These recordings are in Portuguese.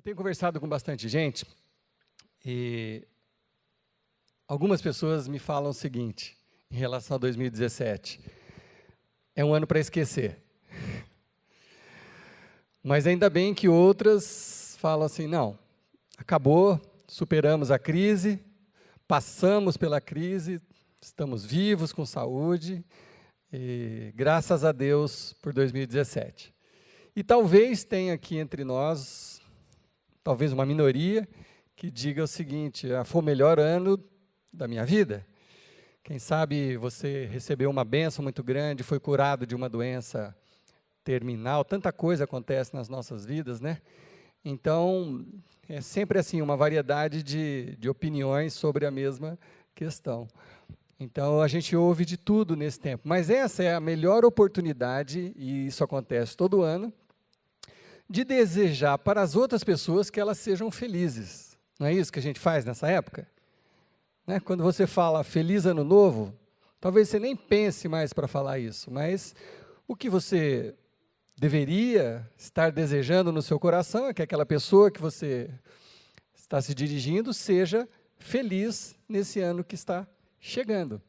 tenho conversado com bastante gente e algumas pessoas me falam o seguinte, em relação a 2017, é um ano para esquecer. Mas ainda bem que outras falam assim, não, acabou, superamos a crise, passamos pela crise, estamos vivos, com saúde, e graças a Deus por 2017. E talvez tenha aqui entre nós, talvez uma minoria, que diga o seguinte, foi o melhor ano da minha vida. Quem sabe você recebeu uma bênção muito grande, foi curado de uma doença terminal, tanta coisa acontece nas nossas vidas, né? Então, é sempre assim, uma variedade de opiniões sobre a mesma questão. Então, a gente ouve de tudo nesse tempo, mas essa é a melhor oportunidade, e isso acontece todo ano, de desejar para as outras pessoas que elas sejam felizes. Não é isso que a gente faz nessa época? Né? Quando você fala Feliz Ano Novo, talvez você nem pense mais para falar isso, mas o que você deveria estar desejando no seu coração é que aquela pessoa que você está se dirigindo seja feliz nesse ano que está chegando.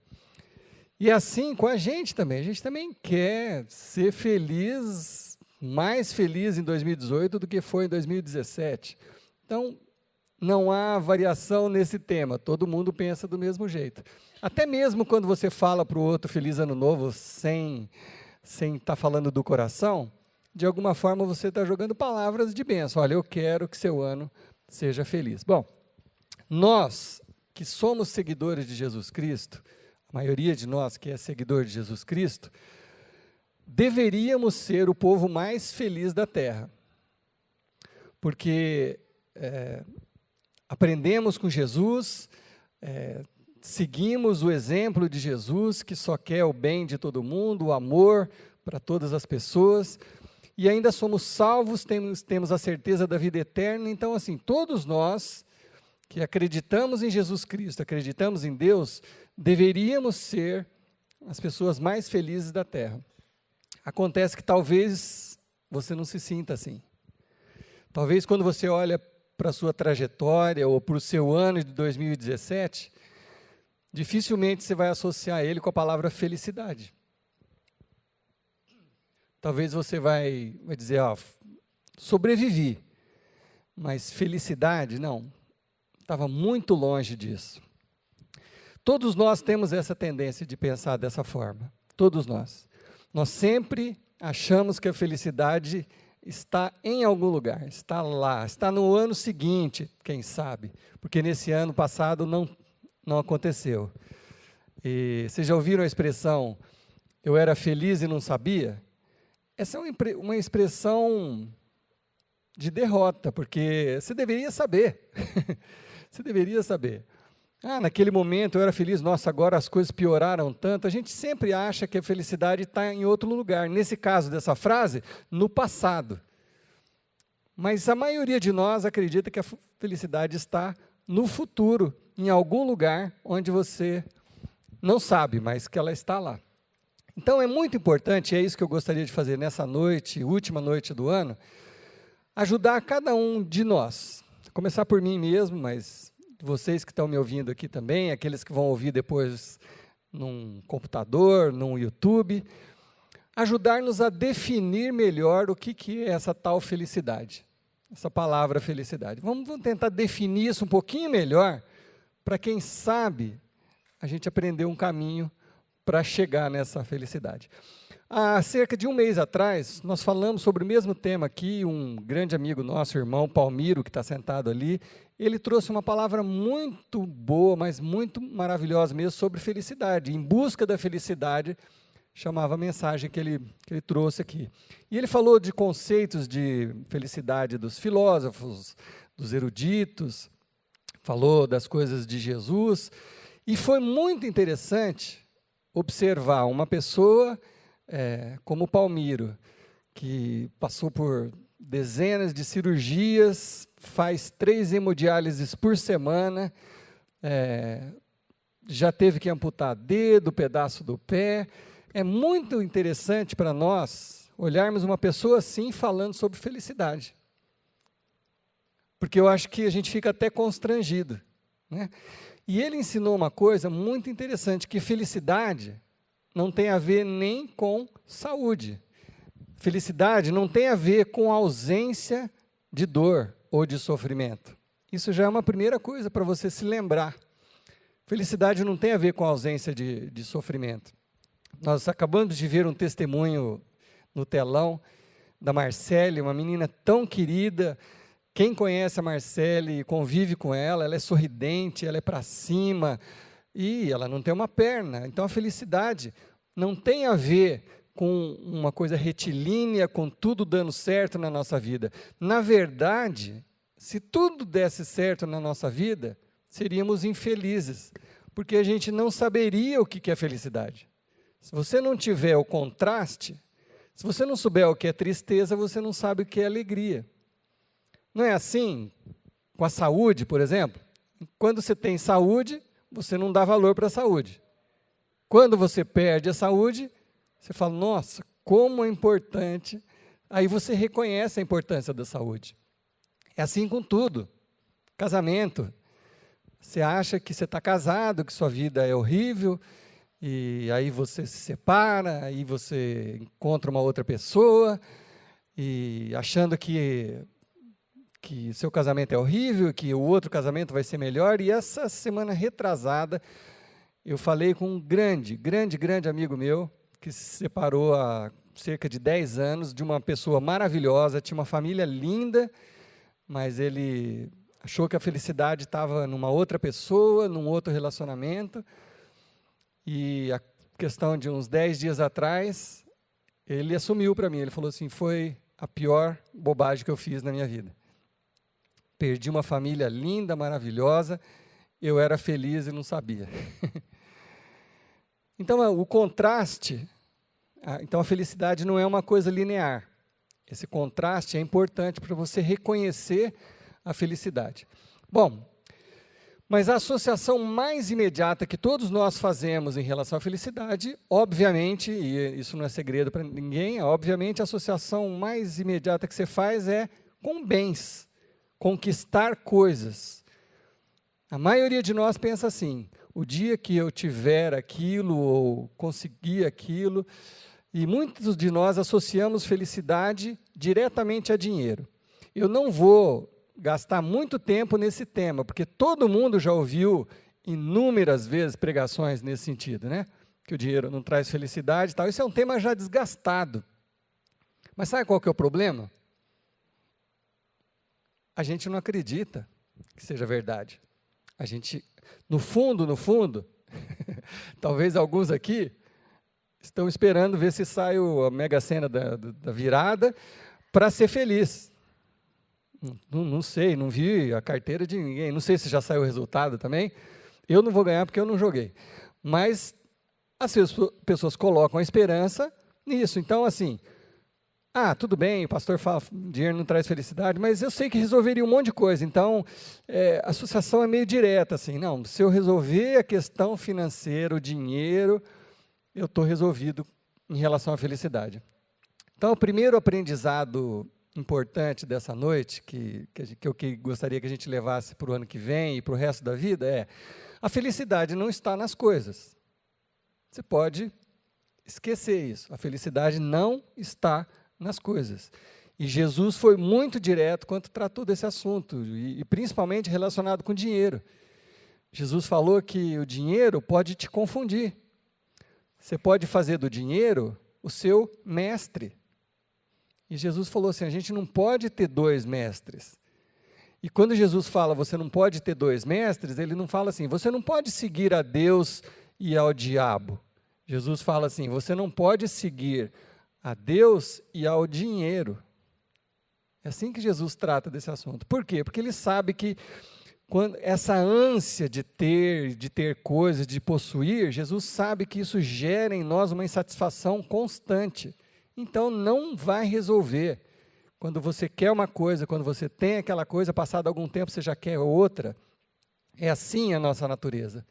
E assim com a gente também quer ser feliz, mais feliz em 2018 do que foi em 2017. Então, não há variação nesse tema, todo mundo pensa do mesmo jeito. Até mesmo quando você fala para o outro Feliz Ano Novo sem estar falando do coração, de alguma forma você está jogando palavras de bênção. Olha, eu quero que seu ano seja feliz. Bom, nós que somos seguidores de Jesus Cristo, a maioria de nós que é seguidor de Jesus Cristo, deveríamos ser o povo mais feliz da terra. Porque aprendemos com Jesus, seguimos o exemplo de Jesus, que só quer o bem de todo mundo, o amor para todas as pessoas, e ainda somos salvos, temos a certeza da vida eterna. Então, assim, todos nós que acreditamos em Jesus Cristo, acreditamos em Deus, deveríamos ser as pessoas mais felizes da terra. Acontece que talvez você não se sinta assim. Talvez quando você olha para a sua trajetória ou para o seu ano de 2017, dificilmente você vai associar ele com a palavra felicidade. Talvez você vai dizer, sobrevivi, mas felicidade, não, estava muito longe disso. Todos nós temos essa tendência de pensar dessa forma, todos nós. Nós sempre achamos que a felicidade está em algum lugar, está lá, está no ano seguinte, quem sabe, porque nesse ano passado não aconteceu. E vocês já ouviram a expressão, eu era feliz e não sabia? Essa é uma expressão de derrota, porque você deveria saber, você deveria saber. Naquele momento eu era feliz, nossa, agora as coisas pioraram tanto. A gente sempre acha que a felicidade está em outro lugar. Nesse caso dessa frase, no passado. Mas a maioria de nós acredita que a felicidade está no futuro, em algum lugar onde você não sabe, mas que ela está lá. Então é muito importante, é isso que eu gostaria de fazer nessa noite, última noite do ano, ajudar cada um de nós. Começar por mim mesmo, mas vocês que estão me ouvindo aqui também, aqueles que vão ouvir depois num computador, num YouTube, ajudar-nos a definir melhor o que é essa tal felicidade, essa palavra felicidade. Vamos tentar definir isso um pouquinho melhor, para quem sabe a gente aprender um caminho para chegar nessa felicidade. Há cerca de um mês atrás, nós falamos sobre o mesmo tema aqui, um grande amigo nosso, irmão Palmiro, que está sentado ali, ele trouxe uma palavra muito boa, mas muito maravilhosa mesmo, sobre felicidade. Em busca da felicidade, chamava a mensagem que ele trouxe aqui. E ele falou de conceitos de felicidade dos filósofos, dos eruditos, falou das coisas de Jesus, e foi muito interessante observar uma pessoa como Palmiro, que passou por dezenas de cirurgias, faz 3 hemodiálises por semana, já teve que amputar dedo, pedaço do pé. É muito interessante para nós olharmos uma pessoa assim falando sobre felicidade. porque eu acho que a gente fica até constrangido, né? E ele ensinou uma coisa muito interessante, que felicidade não tem a ver nem com saúde. Felicidade não tem a ver com ausência de dor ou de sofrimento. Isso já é uma primeira coisa para você se lembrar. Felicidade não tem a ver com ausência de sofrimento. Nós acabamos de ver um testemunho no telão da Marcele, uma menina tão querida. Quem conhece a Marcele e convive com ela é sorridente, ela é para cima, e ela não tem uma perna. Então a felicidade não tem a ver com uma coisa retilínea, com tudo dando certo na nossa vida. Na verdade, se tudo desse certo na nossa vida, seríamos infelizes, porque a gente não saberia o que é felicidade. Se você não tiver o contraste, se você não souber o que é tristeza, você não sabe o que é alegria. Não é assim com a saúde, por exemplo? Quando você tem saúde, você não dá valor para a saúde. Quando você perde a saúde, você fala, nossa, como é importante. Aí você reconhece a importância da saúde. É assim com tudo. Casamento. Você acha que você está casado, que sua vida é horrível, e aí você se separa, aí você encontra uma outra pessoa, e achando que seu casamento é horrível, que o outro casamento vai ser melhor. E essa semana retrasada, eu falei com um grande amigo meu, que se separou há cerca de 10 anos, de uma pessoa maravilhosa, tinha uma família linda, mas ele achou que a felicidade estava numa outra pessoa, num outro relacionamento, e a questão de uns 10 dias atrás, ele assumiu para mim, ele falou assim, foi a pior bobagem que eu fiz na minha vida. Perdi uma família linda, maravilhosa, eu era feliz e não sabia. Então, o contraste, então a felicidade não é uma coisa linear. Esse contraste é importante para você reconhecer a felicidade. Bom, mas a associação mais imediata que todos nós fazemos em relação à felicidade, obviamente, e isso não é segredo para ninguém, obviamente a associação mais imediata que você faz é com bens, conquistar coisas. A maioria de nós pensa assim, o dia que eu tiver aquilo ou conseguir aquilo, e muitos de nós associamos felicidade diretamente a dinheiro. Eu não vou gastar muito tempo nesse tema, porque todo mundo já ouviu inúmeras vezes pregações nesse sentido, né? Que o dinheiro não traz felicidade e tal. Isso é um tema já desgastado. Mas sabe qual que é o problema? A gente não acredita que seja verdade. A gente, no fundo, talvez alguns aqui estão esperando ver se sai a Mega Sena da virada para ser feliz. Não sei, não vi a carteira de ninguém, não sei se já saiu o resultado também. Eu não vou ganhar porque eu não joguei. Mas as pessoas colocam a esperança nisso. Então, assim, tudo bem, o pastor fala dinheiro não traz felicidade, mas eu sei que resolveria um monte de coisa. Então, a associação é meio direta, assim, não, se eu resolver a questão financeira, o dinheiro, eu estou resolvido em relação à felicidade. Então, o primeiro aprendizado importante dessa noite, que eu gostaria que a gente levasse para o ano que vem e para o resto da vida, é a felicidade não está nas coisas. Você pode esquecer isso. A felicidade não está nas coisas. E Jesus foi muito direto quando tratou desse assunto, e principalmente relacionado com dinheiro. Jesus falou que o dinheiro pode te confundir. Você pode fazer do dinheiro o seu mestre. E Jesus falou assim, a gente não pode ter dois mestres. E quando Jesus fala, você não pode ter dois mestres, ele não fala assim, você não pode seguir a Deus e ao diabo. Jesus fala assim, você não pode seguir a Deus e ao dinheiro. É assim que Jesus trata desse assunto. Por quê? Porque ele sabe que quando essa ânsia de ter coisas, de possuir, Jesus sabe que isso gera em nós uma insatisfação constante. Então, não vai resolver. Quando você quer uma coisa, quando você tem aquela coisa, passado algum tempo você já quer outra. É assim a nossa natureza.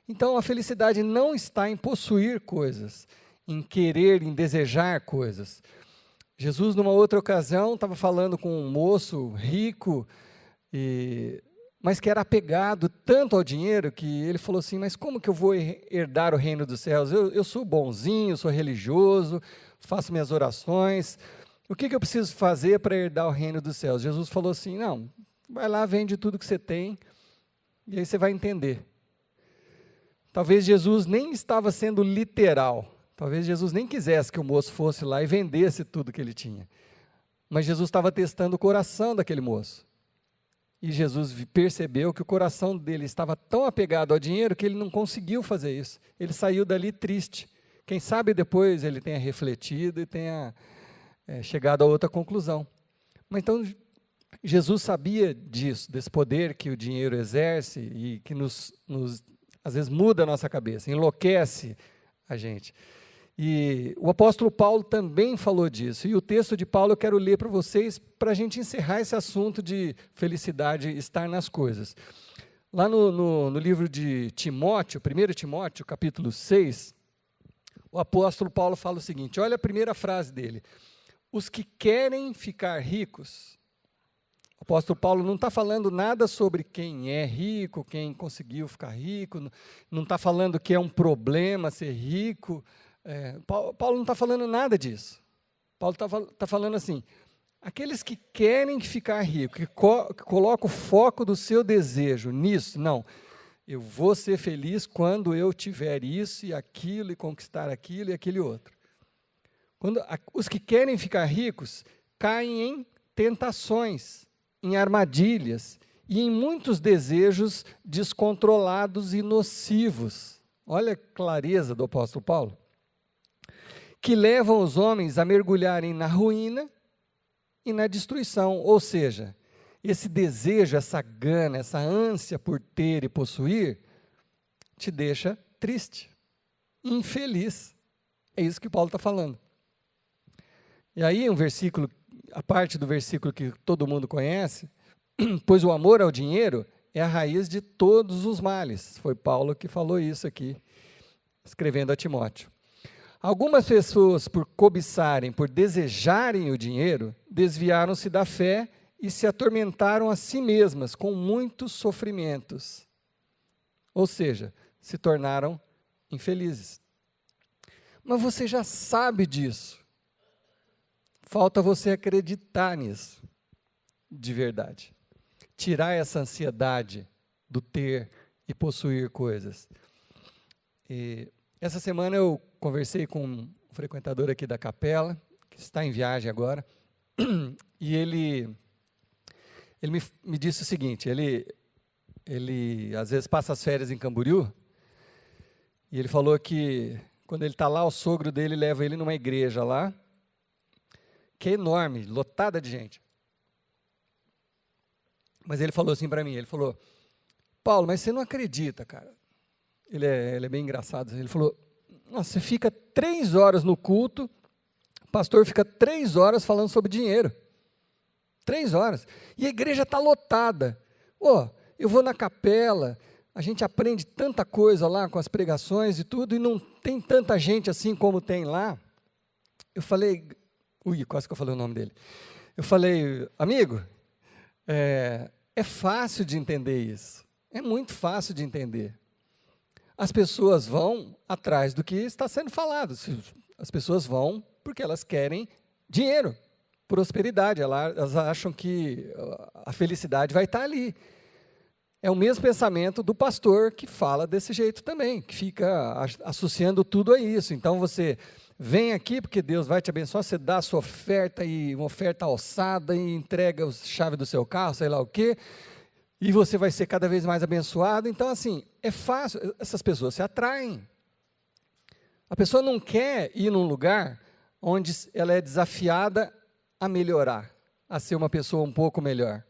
Então, a felicidade não está em possuir coisas, em querer, em desejar coisas. Jesus, numa outra ocasião, estava falando com um moço rico, mas que era apegado tanto ao dinheiro que ele falou assim, mas como que eu vou herdar o reino dos céus? Eu sou bonzinho, sou religioso, faço minhas orações, o que eu preciso fazer para herdar o reino dos céus? Jesus falou assim, não, vai lá, vende tudo que você tem, e aí você vai entender. Talvez Jesus nem estava sendo literal, talvez Jesus nem quisesse que o moço fosse lá e vendesse tudo que ele tinha, mas Jesus estava testando o coração daquele moço. E Jesus percebeu que o coração dele estava tão apegado ao dinheiro que ele não conseguiu fazer isso. Ele saiu dali triste. Quem sabe depois ele tenha refletido e tenha chegado a outra conclusão. Mas então, Jesus sabia disso, desse poder que o dinheiro exerce e que às vezes muda a nossa cabeça, enlouquece a gente. E o apóstolo Paulo também falou disso, e o texto de Paulo eu quero ler para vocês, para a gente encerrar esse assunto de felicidade, estar nas coisas. Lá no livro de Timóteo, 1 Timóteo, capítulo 6, o apóstolo Paulo fala o seguinte, olha a primeira frase dele, os que querem ficar ricos. O apóstolo Paulo não está falando nada sobre quem é rico, quem conseguiu ficar rico, não está falando que é um problema ser rico. Paulo não está falando nada disso. Paulo está falando assim, aqueles que querem ficar ricos, que colocam o foco do seu desejo nisso, não, eu vou ser feliz quando eu tiver isso e aquilo, e conquistar aquilo e aquele outro. Os que querem ficar ricos caem em tentações, em armadilhas e em muitos desejos descontrolados e nocivos. Olha a clareza do apóstolo Paulo. Que levam os homens a mergulharem na ruína e na destruição. Ou seja, esse desejo, essa gana, essa ânsia por ter e possuir, te deixa triste, infeliz. É isso que Paulo está falando. E aí um versículo, a parte do versículo que todo mundo conhece, pois o amor ao dinheiro é a raiz de todos os males. Foi Paulo que falou isso aqui, escrevendo a Timóteo. Algumas pessoas, por cobiçarem, por desejarem o dinheiro, desviaram-se da fé e se atormentaram a si mesmas com muitos sofrimentos. Ou seja, se tornaram infelizes. Mas você já sabe disso. Falta você acreditar nisso, de verdade. Tirar essa ansiedade do ter e possuir coisas. Essa semana eu conversei com um frequentador aqui da capela, que está em viagem agora, e ele me disse o seguinte, ele às vezes passa as férias em Camboriú, e ele falou que quando ele está lá, o sogro dele leva ele numa igreja lá, que é enorme, lotada de gente. Mas ele falou assim para mim, ele falou, Paulo, mas você não acredita, cara. Ele é bem engraçado. Ele falou, nossa, você fica 3 horas no culto, o pastor fica 3 horas falando sobre dinheiro. 3 horas. E a igreja está lotada. Eu vou na capela, a gente aprende tanta coisa lá com as pregações e tudo, e não tem tanta gente assim como tem lá. Eu falei, quase que eu falei o nome dele. Eu falei, amigo, é fácil de entender isso. É muito fácil de entender. As pessoas vão atrás do que está sendo falado. As pessoas vão porque elas querem dinheiro, prosperidade. Elas acham que a felicidade vai estar ali. É o mesmo pensamento do pastor que fala desse jeito também, que fica associando tudo a isso. Então você vem aqui porque Deus vai te abençoar, você dá a sua oferta, e uma oferta alçada, e entrega a chave do seu carro, sei lá o quê, e você vai ser cada vez mais abençoado. Então, assim, é fácil, essas pessoas se atraem. A pessoa não quer ir num lugar onde ela é desafiada a melhorar, a ser uma pessoa um pouco melhor.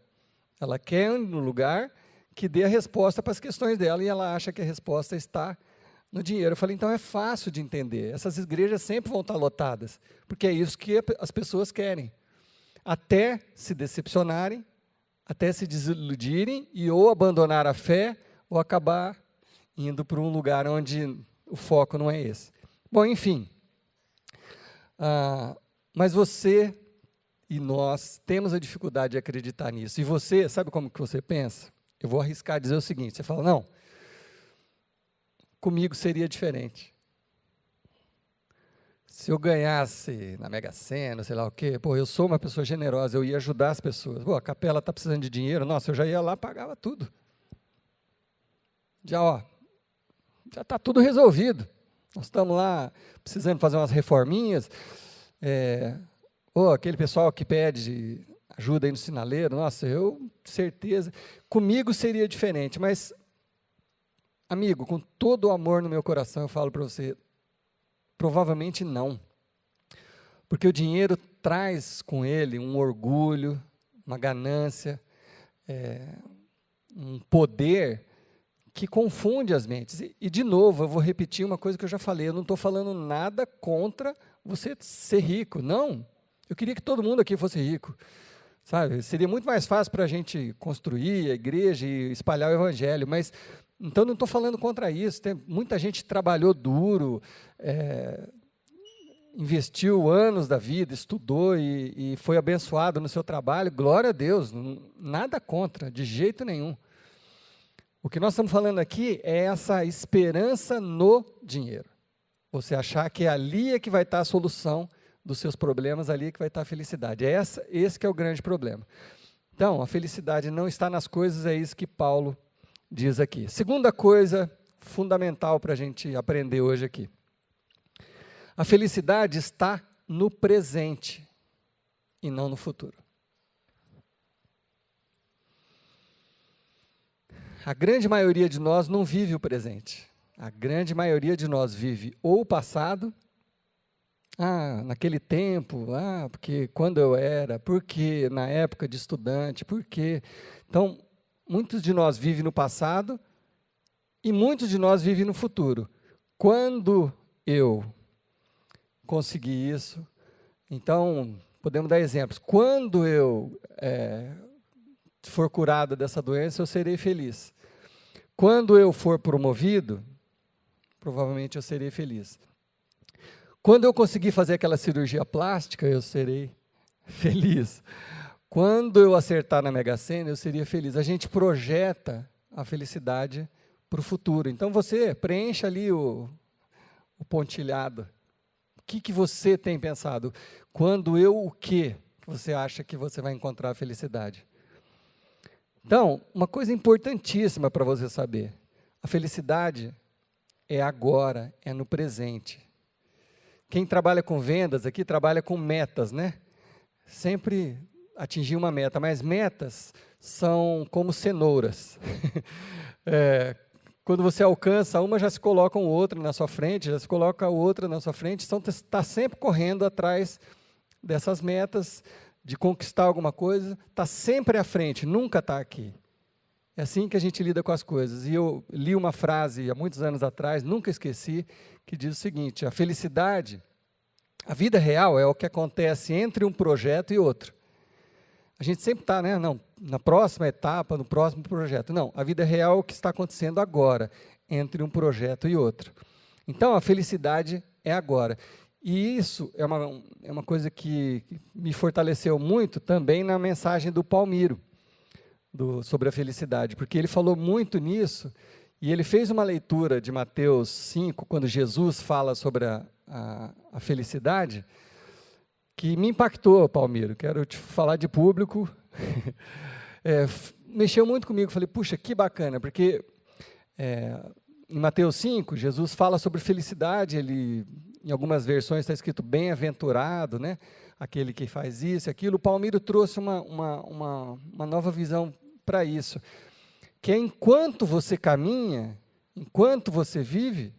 Ela quer ir num lugar que dê a resposta para as questões dela, e ela acha que a resposta está no dinheiro. Eu falei, então é fácil de entender. Essas igrejas sempre vão estar lotadas, porque é isso que as pessoas querem. Até se decepcionarem, até se desiludirem e ou abandonar a fé, ou acabar indo para um lugar onde o foco não é esse. Bom, enfim. Mas você E nós temos a dificuldade de acreditar nisso. E você, sabe como que você pensa? Eu vou arriscar dizer o seguinte, você fala, não, comigo seria diferente. Se eu ganhasse na Mega Sena, sei lá o quê, pô, eu sou uma pessoa generosa, eu ia ajudar as pessoas. Pô, a capela está precisando de dinheiro, nossa, eu já ia lá, pagava tudo. Já está tudo resolvido. Nós estamos lá precisando fazer umas reforminhas. Aquele pessoal que pede ajuda aí no sinaleiro, nossa, eu, certeza, comigo seria diferente, mas, amigo, com todo o amor no meu coração, eu falo para você, provavelmente não, porque o dinheiro traz com ele um orgulho, uma ganância, um poder que confunde as mentes. E, de novo, eu vou repetir uma coisa que eu já falei, eu não estou falando nada contra você ser rico, não. Eu queria que todo mundo aqui fosse rico, sabe? Seria muito mais fácil para a gente construir a igreja e espalhar o evangelho, mas, então, não estou falando contra isso. Tem muita gente que trabalhou duro, investiu anos da vida, estudou e foi abençoado no seu trabalho, glória a Deus, nada contra, de jeito nenhum. O que nós estamos falando aqui é essa esperança no dinheiro. Você achar que ali é que vai estar a solução dos seus problemas, ali é que vai estar a felicidade. Esse que é o grande problema. Então, a felicidade não está nas coisas, é isso que Paulo diz aqui. Segunda coisa fundamental para a gente aprender hoje aqui. A felicidade está no presente e não no futuro. A grande maioria de nós não vive o presente. A grande maioria de nós vive ou o passado, naquele tempo, porque quando eu era, porque na época de estudante, porque... Então, muitos de nós vivem no passado e muitos de nós vivem no futuro. Quando eu conseguir isso, então, podemos dar exemplos. Quando eu for curado dessa doença, eu serei feliz. Quando eu for promovido, provavelmente eu serei feliz. Quando eu conseguir fazer aquela cirurgia plástica, eu serei feliz. Quando eu acertar na Mega Sena, eu seria feliz. A gente projeta a felicidade para o futuro. Então, você preencha ali o pontilhado. O que você tem pensado? Quando o que você acha que você vai encontrar a felicidade? Então, uma coisa importantíssima para você saber, a felicidade é agora, é no presente. Quem trabalha com vendas aqui, trabalha com metas, né? Sempre atingir uma meta, mas metas são como cenouras. Quando você alcança uma, já se coloca outra na sua frente, já se coloca outra na sua frente, então está sempre correndo atrás dessas metas, de conquistar alguma coisa, está sempre à frente, nunca está aqui. É assim que a gente lida com as coisas. E eu li uma frase há muitos anos atrás, nunca esqueci, que diz o seguinte: a felicidade, a vida real é o que acontece entre um projeto e outro. A gente sempre está, né? Não, na próxima etapa, no próximo projeto. Não, a vida real é o que está acontecendo agora, entre um projeto e outro. Então, a felicidade é agora. E isso é uma coisa que me fortaleceu muito também na mensagem do Palmiro, sobre a felicidade, porque ele falou muito nisso, e ele fez uma leitura de Mateus 5, quando Jesus fala sobre a felicidade, que me impactou, Palmiro. Quero te falar de público. Mexeu muito comigo. Falei, puxa, que bacana, porque em Mateus 5, Jesus fala sobre felicidade. Ele, em algumas versões, está escrito bem-aventurado, né? Aquele que faz isso e aquilo. O Palmiro trouxe uma nova visão para isso, que é enquanto você caminha, enquanto você vive,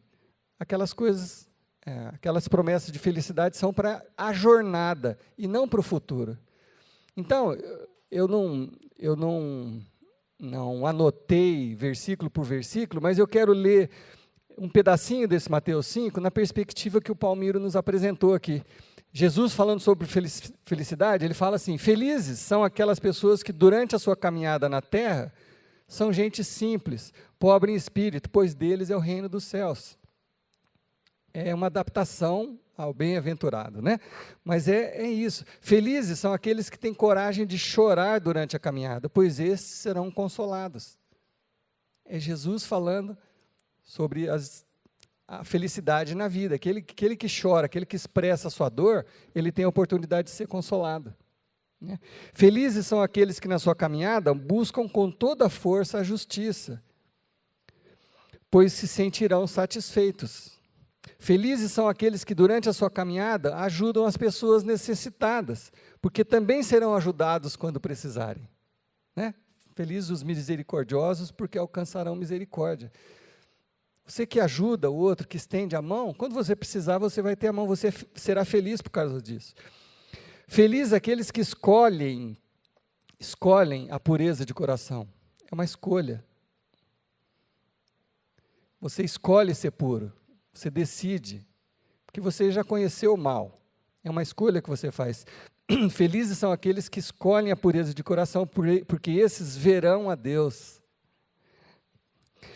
aquelas coisas... aquelas promessas de felicidade são para a jornada e não para o futuro. Então, eu não anotei versículo por versículo, mas eu quero ler um pedacinho desse Mateus 5 na perspectiva que o Palmiro nos apresentou aqui. Jesus, falando sobre felicidade, ele fala assim: felizes são aquelas pessoas que durante a sua caminhada na terra são gente simples, pobre em espírito, pois deles é o reino dos céus. É uma adaptação ao bem-aventurado, né? Mas é isso. Felizes são aqueles que têm coragem de chorar durante a caminhada, pois esses serão consolados. É Jesus falando sobre a felicidade na vida. Aquele que chora, aquele que expressa a sua dor, ele tem a oportunidade de ser consolado, né? Felizes são aqueles que na sua caminhada buscam com toda a força a justiça, pois se sentirão satisfeitos. Felizes são aqueles que durante a sua caminhada ajudam as pessoas necessitadas, porque também serão ajudados quando precisarem, né? Felizes os misericordiosos, porque alcançarão misericórdia. Você que ajuda o outro, que estende a mão, quando você precisar, você vai ter a mão, você será feliz por causa disso. Felizes aqueles que escolhem a pureza de coração. É uma escolha. Você escolhe ser puro, você decide, porque você já conheceu o mal. É uma escolha que você faz. Felizes são aqueles que escolhem a pureza de coração, porque esses verão a Deus.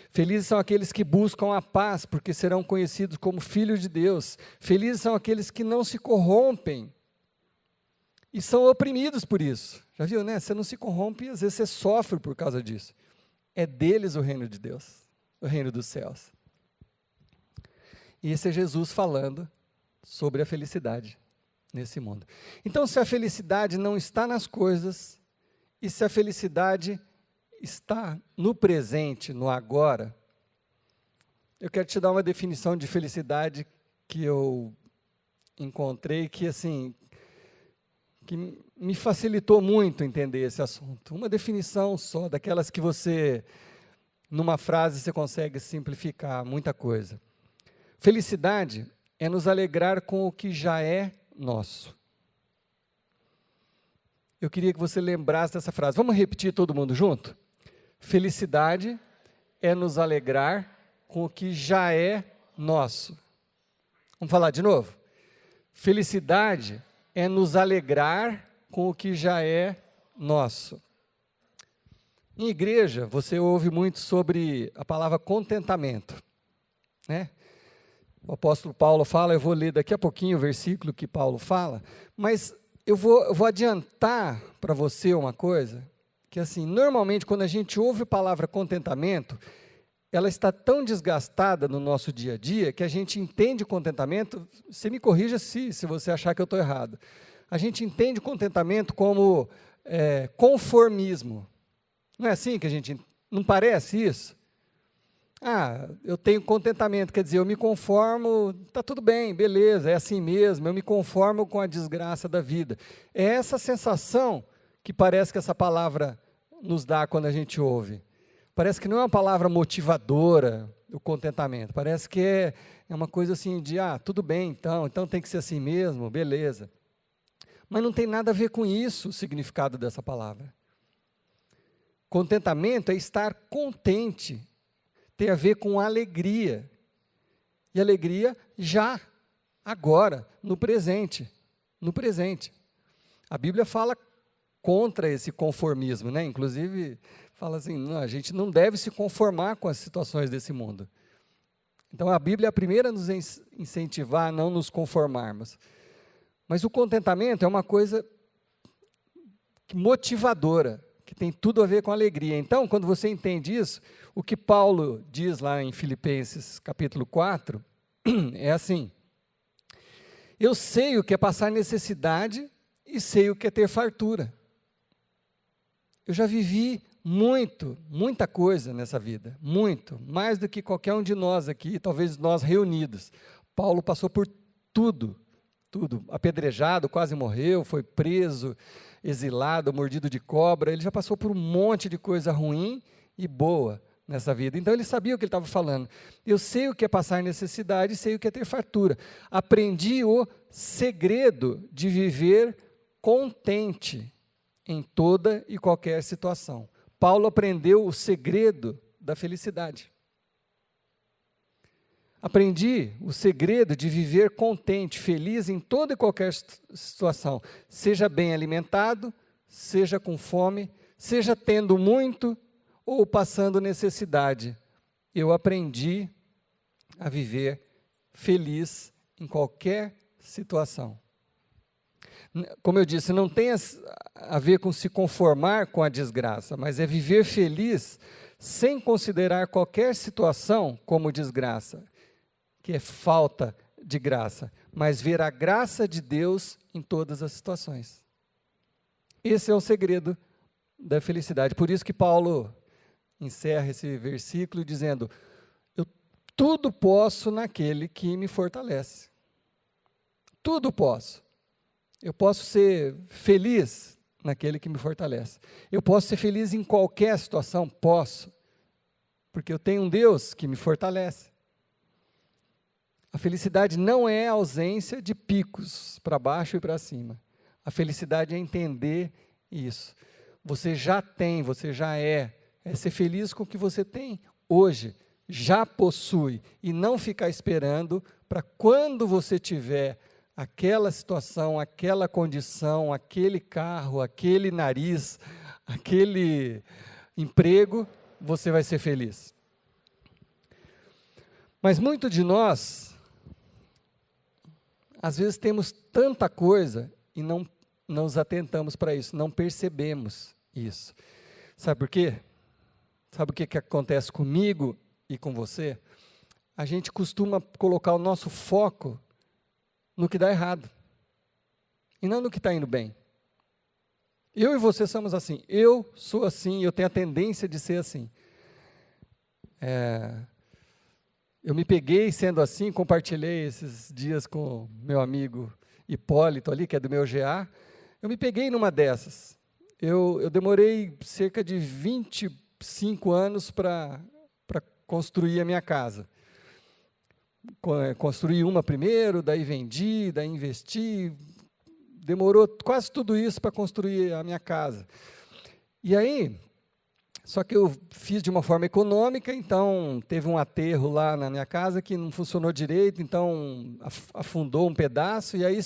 Felizes são aqueles que buscam a paz, porque serão conhecidos como filhos de Deus. Felizes são aqueles que não se corrompem e são oprimidos por isso. Já viu, né? Você não se corrompe e às vezes você sofre por causa disso. É deles o reino de Deus, o reino dos céus. E esse é Jesus falando sobre a felicidade nesse mundo. Então, se a felicidade não está nas coisas, e se a felicidade está no presente, no agora, eu quero te dar uma definição de felicidade que eu encontrei, que assim, que me facilitou muito entender esse assunto. Uma definição só, daquelas que você, numa frase, você consegue simplificar muita coisa. Felicidade é nos alegrar com o que já é nosso. Eu queria que você lembrasse dessa frase. Vamos repetir todo mundo junto? Felicidade é nos alegrar com o que já é nosso. Vamos falar de novo? Felicidade é nos alegrar com o que já é nosso. Em igreja, você ouve muito sobre a palavra contentamento, né? O apóstolo Paulo fala, eu vou ler daqui a pouquinho o versículo que Paulo fala, mas eu vou adiantar para você uma coisa, que assim, normalmente quando a gente ouve a palavra contentamento, ela está tão desgastada no nosso dia a dia, que a gente entende contentamento, você me corrija se você achar que eu estou errado, a gente entende contentamento como conformismo, não é assim que a gente, não parece isso? Eu tenho contentamento, quer dizer, eu me conformo, está tudo bem, beleza, é assim mesmo, eu me conformo com a desgraça da vida. É essa sensação que parece que essa palavra nos dá quando a gente ouve. Parece que não é uma palavra motivadora, o contentamento, parece que é uma coisa assim de, tudo bem então tem que ser assim mesmo, beleza. Mas não tem nada a ver com isso o significado dessa palavra. Contentamento é estar contente, tem a ver com alegria, e alegria já, agora, no presente. A Bíblia fala contra esse conformismo, né? Inclusive, fala assim, não, a gente não deve se conformar com as situações desse mundo. Então, a Bíblia é a primeira a nos incentivar a não nos conformarmos. Mas o contentamento é uma coisa motivadora, que tem tudo a ver com alegria. Então, quando você entende isso, o que Paulo diz lá em Filipenses capítulo 4, é assim, eu sei o que é passar necessidade e sei o que é ter fartura. Eu já vivi muita coisa nessa vida, muito, mais do que qualquer um de nós aqui, talvez nós reunidos. Paulo passou por tudo, apedrejado, quase morreu, foi preso, exilado, mordido de cobra, ele já passou por um monte de coisa ruim e boa nessa vida, então ele sabia o que ele estava falando. Eu sei o que é passar necessidade, sei o que é ter fartura, aprendi o segredo de viver contente em toda e qualquer situação. Paulo aprendeu o segredo da felicidade. Aprendi o segredo de viver contente, feliz em toda e qualquer situação, seja bem alimentado, seja com fome, seja tendo muito ou passando necessidade. Eu aprendi a viver feliz em qualquer situação. Como eu disse, não tem a ver com se conformar com a desgraça, mas é viver feliz sem considerar qualquer situação como desgraça, que é falta de graça, mas ver a graça de Deus em todas as situações. Esse é o segredo da felicidade. Por isso que Paulo encerra esse versículo dizendo: eu tudo posso naquele que me fortalece. Tudo posso. Eu posso ser feliz naquele que me fortalece. Eu posso ser feliz em qualquer situação? Posso. Porque eu tenho um Deus que me fortalece. A felicidade não é a ausência de picos para baixo e para cima. A felicidade é entender isso. Você já tem, você já é ser feliz com o que você tem hoje, já possui, e não ficar esperando para quando você tiver aquela situação, aquela condição, aquele carro, aquele nariz, aquele emprego, você vai ser feliz. Mas muito de nós, às vezes temos tanta coisa e não nos atentamos para isso, não percebemos isso. Sabe por quê? Sabe o que acontece comigo e com você? A gente costuma colocar o nosso foco no que dá errado, e não no que está indo bem. Eu e você somos assim, eu sou assim, eu tenho a tendência de ser assim. Eu me peguei sendo assim, compartilhei esses dias com meu amigo Hipólito ali, que é do meu GA, eu me peguei numa dessas. Eu demorei cerca de 25 anos para construir a minha casa. Construí uma primeiro, daí vendi, daí investi, demorou quase tudo isso para construir a minha casa. E aí, só que eu fiz de uma forma econômica, então teve um aterro lá na minha casa que não funcionou direito, então afundou um pedaço, e aí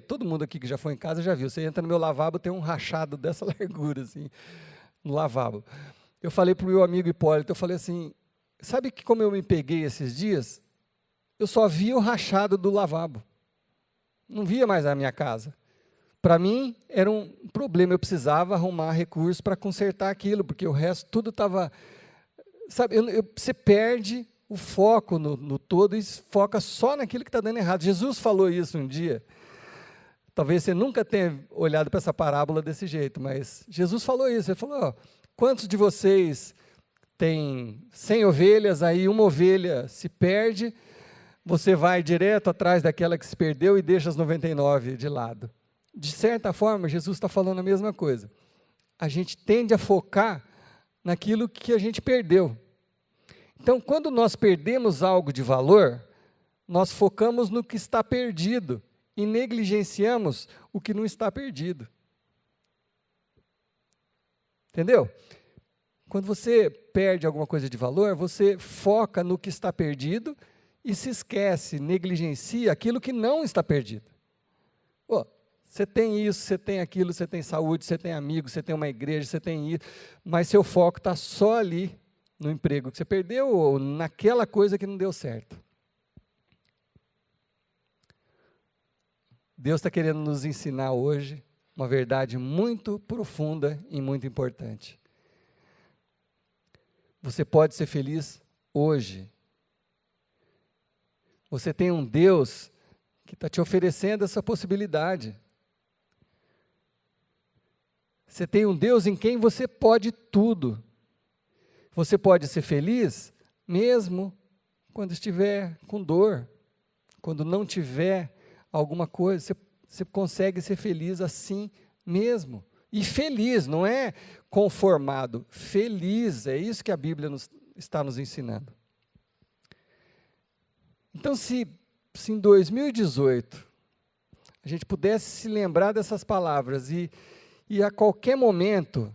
todo mundo aqui que já foi em casa já viu, você entra no meu lavabo, tem um rachado dessa largura, assim, no lavabo. Eu falei para o meu amigo Hipólito, eu falei assim, sabe que como eu me peguei esses dias? Eu só via o rachado do lavabo, não via mais a minha casa. Para mim, era um problema, eu precisava arrumar recursos para consertar aquilo, porque o resto tudo estava... Sabe, você perde o foco no todo e foca só naquilo que está dando errado. Jesus falou isso um dia, talvez você nunca tenha olhado para essa parábola desse jeito, mas Jesus falou isso, ele falou, quantos de vocês têm 100 ovelhas, aí uma ovelha se perde, você vai direto atrás daquela que se perdeu e deixa as 99 de lado. De certa forma, Jesus está falando a mesma coisa. A gente tende a focar naquilo que a gente perdeu. Então, quando nós perdemos algo de valor, nós focamos no que está perdido e negligenciamos o que não está perdido. Entendeu? Quando você perde alguma coisa de valor, você foca no que está perdido e se esquece, negligencia aquilo que não está perdido. Você tem isso, você tem aquilo, você tem saúde, você tem amigos, você tem uma igreja, você tem isso, mas seu foco está só ali no emprego que você perdeu ou naquela coisa que não deu certo. Deus está querendo nos ensinar hoje uma verdade muito profunda e muito importante. Você pode ser feliz hoje. Você tem um Deus que está te oferecendo essa possibilidade. Você tem um Deus em quem você pode tudo. Você pode ser feliz mesmo quando estiver com dor, quando não tiver alguma coisa, você consegue ser feliz assim mesmo. E feliz, não é conformado, feliz, é isso que a Bíblia está nos ensinando. Então, se em 2018 a gente pudesse se lembrar dessas palavras e a qualquer momento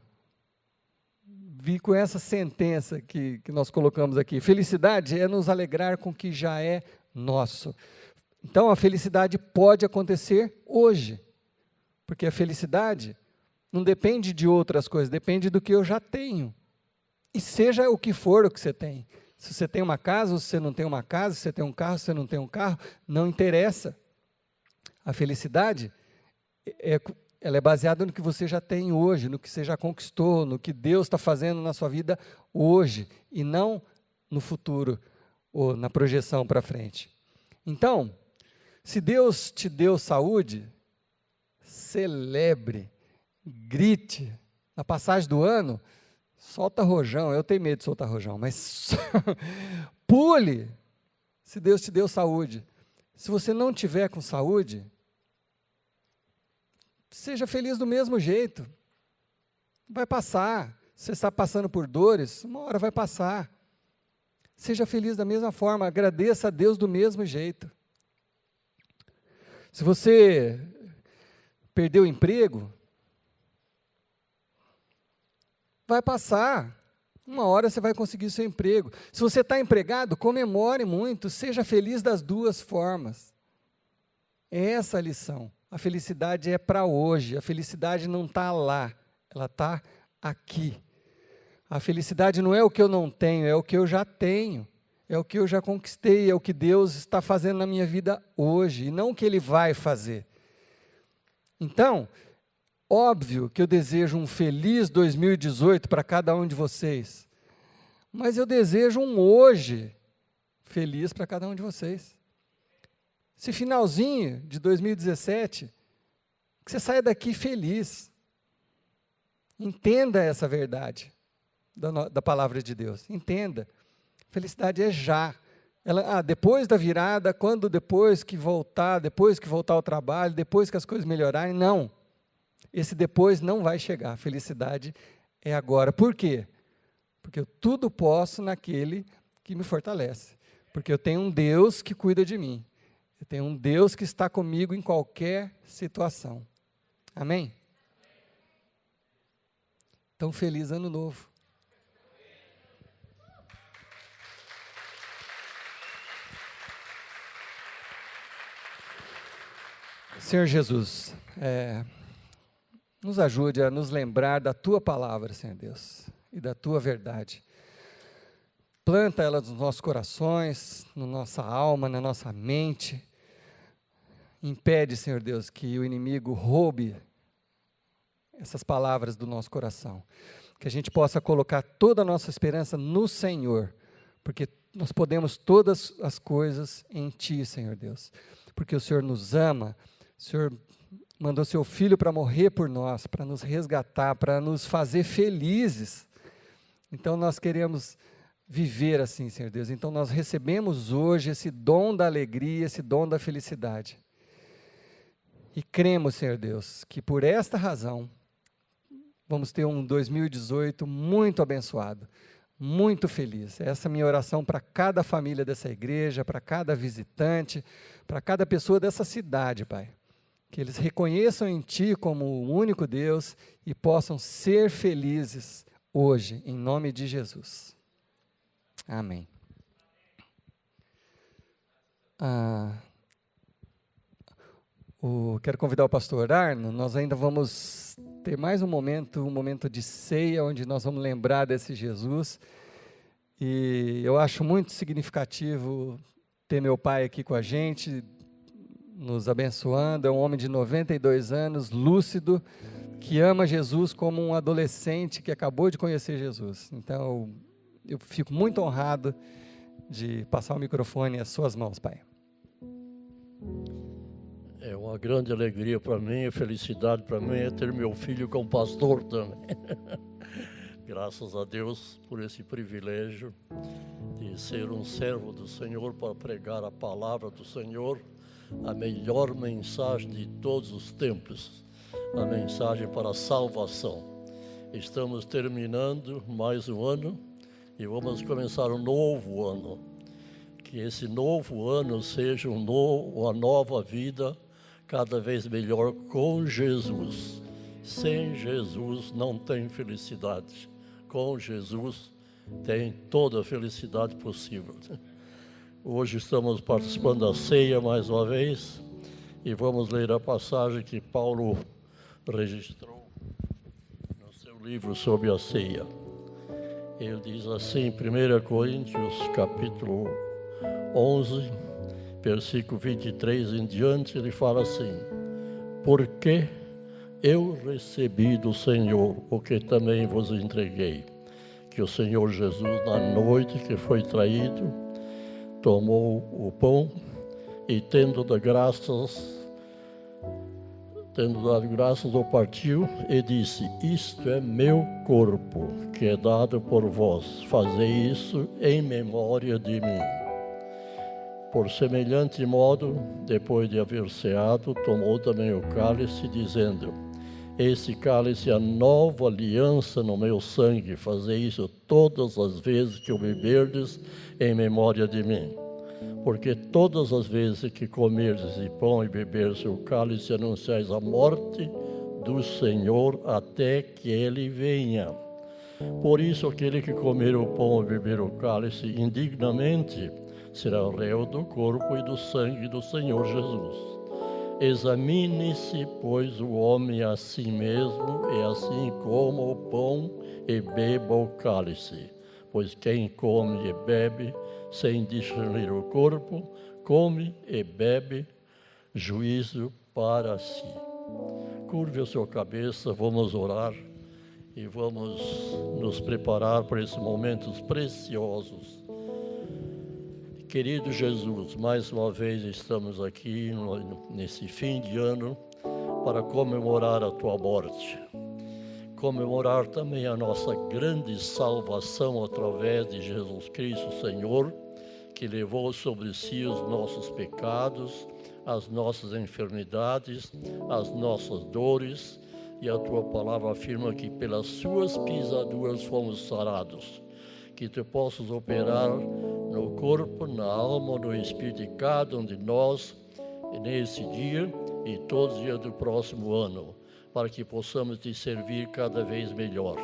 vir com essa sentença que nós colocamos aqui, felicidade é nos alegrar com o que já é nosso. Então, a felicidade pode acontecer hoje, porque a felicidade não depende de outras coisas, depende do que eu já tenho. E seja o que for o que você tem. Se você tem uma casa, ou se você não tem uma casa, se você tem um carro, se você não tem um carro, não interessa. A felicidade, ela é baseada no que você já tem hoje, no que você já conquistou, no que Deus está fazendo na sua vida hoje, e não no futuro, ou na projeção para frente. Então, se Deus te deu saúde, celebre, grite. Na passagem do ano, solta rojão. Eu tenho medo de soltar rojão, mas pule, se Deus te deu saúde. Se você não tiver com saúde, seja feliz do mesmo jeito. Vai passar. Se você está passando por dores, uma hora vai passar. Seja feliz da mesma forma, agradeça a Deus do mesmo jeito. Se você perdeu o emprego, vai passar. Uma hora você vai conseguir o seu emprego. Se você está empregado, comemore muito, seja feliz das duas formas. É essa a lição. A felicidade é para hoje, a felicidade não está lá, ela está aqui. A felicidade não é o que eu não tenho, é o que eu já tenho, é o que eu já conquistei, é o que Deus está fazendo na minha vida hoje, e não o que Ele vai fazer. Então, óbvio que eu desejo um feliz 2018 para cada um de vocês, mas eu desejo um hoje feliz para cada um de vocês. Esse finalzinho de 2017, que você saia daqui feliz. Entenda essa verdade da palavra de Deus. Entenda. Felicidade é já. Depois da virada, depois que voltar ao trabalho, depois que as coisas melhorarem, não. Esse depois não vai chegar. A felicidade é agora. Por quê? Porque eu tudo posso naquele que me fortalece. Porque eu tenho um Deus que cuida de mim. Eu tenho um Deus que está comigo em qualquer situação. Amém? Então, feliz ano novo. Senhor Jesus, nos ajude a nos lembrar da Tua palavra, Senhor Deus, e da Tua verdade. Planta ela nos nossos corações, na nossa alma, na nossa mente. Impede, Senhor Deus, que o inimigo roube essas palavras do nosso coração. Que a gente possa colocar toda a nossa esperança no Senhor, porque nós podemos todas as coisas em Ti, Senhor Deus. Porque o Senhor nos ama, o Senhor mandou Seu Filho para morrer por nós, para nos resgatar, para nos fazer felizes. Então nós queremos viver assim, Senhor Deus. Então nós recebemos hoje esse dom da alegria, esse dom da felicidade. E cremos, Senhor Deus, que por esta razão vamos ter um 2018 muito abençoado, muito feliz. Essa é a minha oração para cada família dessa igreja, para cada visitante, para cada pessoa dessa cidade, Pai. Que eles reconheçam em Ti como o único Deus e possam ser felizes hoje, em nome de Jesus. Amém. Quero convidar o pastor Arno. Nós ainda vamos ter mais um momento de ceia, onde nós vamos lembrar desse Jesus. E eu acho muito significativo ter meu pai aqui com a gente, nos abençoando. É um homem de 92 anos, lúcido, que ama Jesus como um adolescente que acabou de conhecer Jesus. Então, eu fico muito honrado de passar o microfone às suas mãos, pai. É uma grande alegria para mim, felicidade para mim é ter meu filho como pastor também. Graças a Deus por esse privilégio de ser um servo do Senhor para pregar a palavra do Senhor, a melhor mensagem de todos os tempos, a mensagem para a salvação. Estamos terminando mais um ano e vamos começar um novo ano. Que esse novo ano seja uma nova vida, cada vez melhor com Jesus. Sem Jesus não tem felicidade. Com Jesus tem toda a felicidade possível. Hoje estamos participando da ceia mais uma vez e vamos ler a passagem que Paulo registrou no seu livro sobre a ceia. Ele diz assim, 1 Coríntios capítulo 11, versículo 23 em diante, ele fala assim: porque eu recebi do Senhor o que também vos entreguei, que o Senhor Jesus, na noite que foi traído, tomou o pão e tendo dado graças, o partiu e disse: isto é meu corpo, que é dado por vós, fazei isso em memória de mim. Por semelhante modo, depois de haver ceado, tomou também o cálice, dizendo: esse cálice é a nova aliança no meu sangue, fazei isso todas as vezes que o beberdes em memória de mim. Porque todas as vezes que comerdes e pão e beberdes o cálice, anunciais a morte do Senhor até que Ele venha. Por isso, aquele que comer o pão e beber o cálice indignamente será réu do corpo e do sangue do Senhor Jesus. Examine-se, pois, o homem a si mesmo, e assim coma o pão e beba o cálice. Pois quem come e bebe sem discernir o corpo, come e bebe juízo para si. Curve a sua cabeça, vamos orar e vamos nos preparar para esses momentos preciosos. Querido Jesus, mais uma vez estamos aqui nesse fim de ano para comemorar a tua morte. Comemorar também a nossa grande salvação através de Jesus Cristo, Senhor, que levou sobre si os nossos pecados, as nossas enfermidades, as nossas dores, e a tua palavra afirma que pelas suas pisaduras fomos sarados. Que tu possas operar no corpo, na alma, no espírito de cada um de nós, nesse dia e todos os dias do próximo ano, para que possamos te servir cada vez melhor.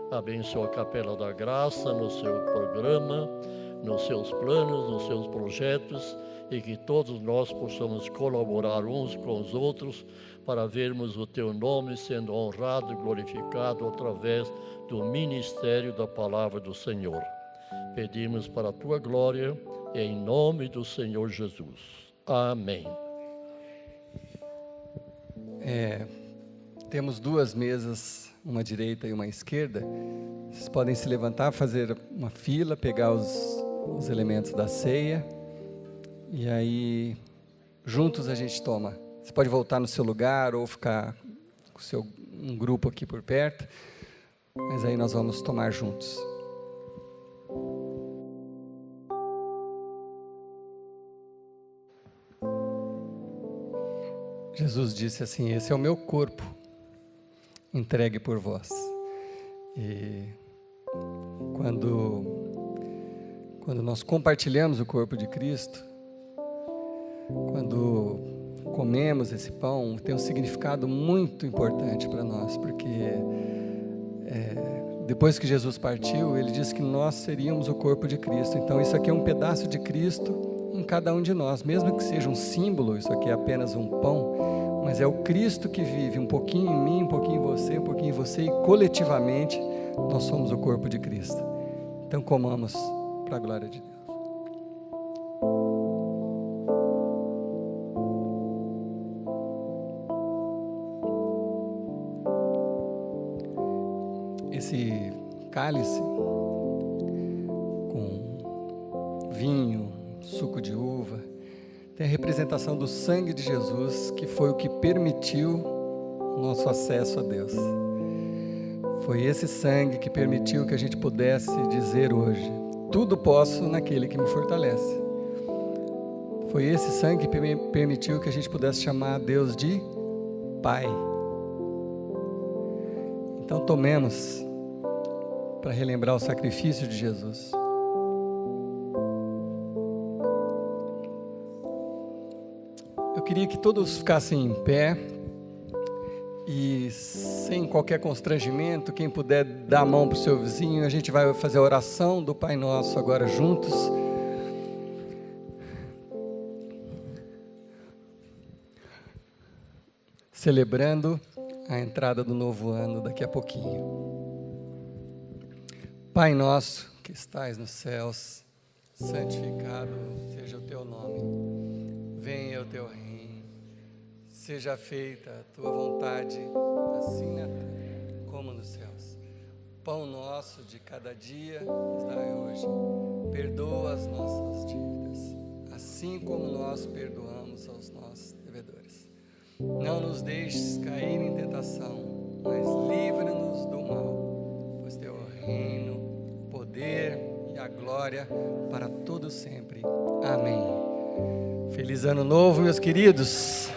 Abençoa a Capela da Graça no seu programa, nos seus planos, nos seus projetos, e que todos nós possamos colaborar uns com os outros para vermos o teu nome sendo honrado e glorificado através do ministério da palavra do Senhor. Pedimos para a tua glória, em nome do Senhor Jesus. Amém. Temos duas mesas, uma à direita e uma à esquerda. Vocês podem se levantar, fazer uma fila, pegar os elementos da ceia, e aí juntos a gente toma. Você pode voltar no seu lugar ou ficar com um grupo aqui por perto, mas aí nós vamos tomar juntos. Jesus disse assim: esse é o meu corpo, entregue por vós. E quando nós compartilhamos o corpo de Cristo, quando comemos esse pão, tem um significado muito importante para nós, porque depois que Jesus partiu, ele disse que nós seríamos o corpo de Cristo. Então isso aqui é um pedaço de Cristo em cada um de nós, mesmo que seja um símbolo, isso aqui é apenas um pão, mas é o Cristo que vive, um pouquinho em mim, um pouquinho em você, e coletivamente nós somos o corpo de Cristo. Então comamos para a glória de Deus. Esse cálice com vinho, suco de uva, tem a representação do sangue de Jesus, que foi o que permitiu o nosso acesso a Deus. Foi esse sangue que permitiu que a gente pudesse dizer hoje: tudo posso naquele que me fortalece. Foi esse sangue que permitiu que a gente pudesse chamar a Deus de Pai. Então tomemos para relembrar o sacrifício de Jesus. Eu queria que todos ficassem em pé e, sem qualquer constrangimento, quem puder dar a mão para o seu vizinho. A gente vai fazer a oração do Pai Nosso agora juntos. Celebrando a entrada do novo ano daqui a pouquinho. Pai nosso que estais nos céus, santificado seja o teu nome. venha o teu reino, seja feita a tua vontade, assim na terra como nos céus. Pão nosso de cada dia nos dai hoje, perdoa as nossas dívidas, assim como nós perdoamos aos nossos devedores. Não nos deixes cair em tentação, mas livra-nos do mal, pois teu reino, o poder e a glória para todo sempre. Amém. Feliz ano novo, meus queridos.